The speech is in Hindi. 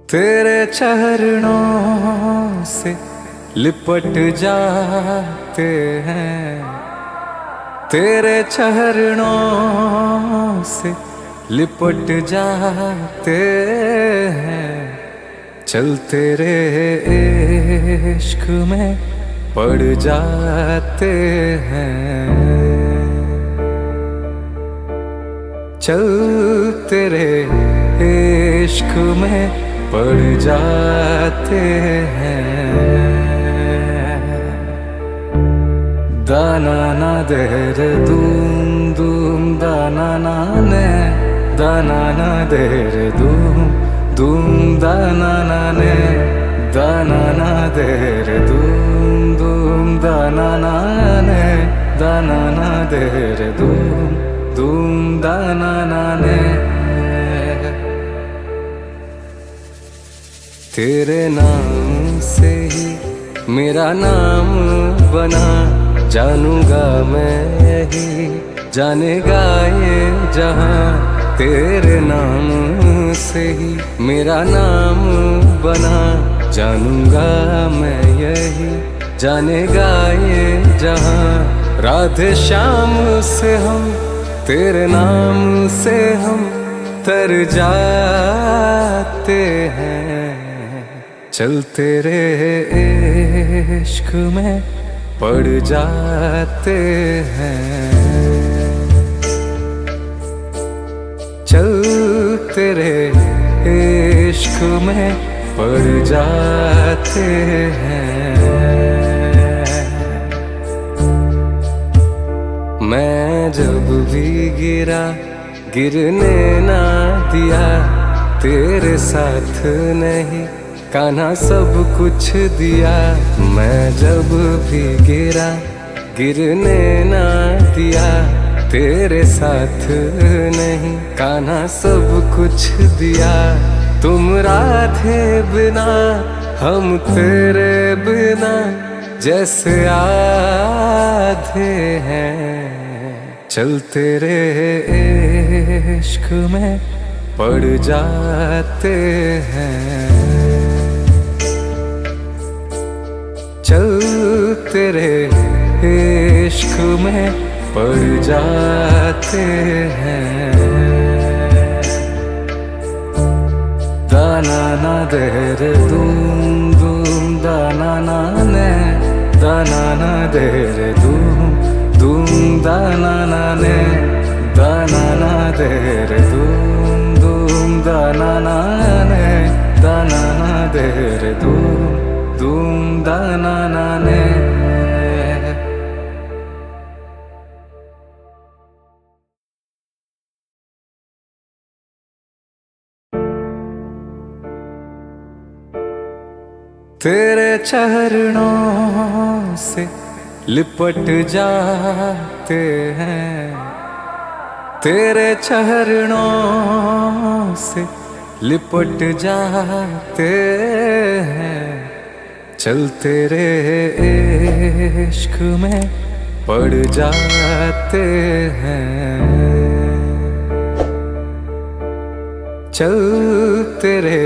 तेरे चरणों से लिपट जाते हैं, तेरे चरणों से लिपट जाते हैं। चल तेरे इश्क में पड़ जाते हैं। चल तेरे इश्क में पड़ जाते हैं। दाना ना देर दूम दूम दाना ना ने, दाना ना देर दूम दूम दाना ना ने, दाना ना देर दूम दूम दाना ना ने, दाना ना देर दूम दूम दाना ना ने। तेरे नाम से ही मेरा नाम बना, जानूंगा मैं यही जानेगा ये जहां। तेरे नाम से ही मेरा नाम बना, जानूंगा मैं यही जानेगा ये जहां। राधे श्याम से हम, तेरे नाम से हम तर जाते हैं। चल तेरे इश्क में पड़ जाते हैं। चल तेरे इश्क में पड़ जाते हैं। मैं जब भी गिरा गिरने ना दिया, तेरे साथ नहीं कान्हा सब कुछ दिया। मैं जब भी गिरा गिरने ना दिया, तेरे साथ नहीं कान्हा सब कुछ दिया। तुम राधे बिना हम तेरे बिना जैसे आधे हैं। चल तेरे इश्क में पड़ जाते हैं। चल तेरे इश्क में पड़ जाते हैं। दाना ना देर दूम दूम दाना ना ने, दाना ना देर दूम दूम दाना ना ने, दाना ना देर दूम दूम दाना ना ने, दाना ना देर दूम दूम दाना ना ने। तेरे चरणों से लिपट जाते हैं, तेरे चरणों से लिपट जाते हैं। चल तेरे इश्क में पड़ जाते हैं। चल तेरे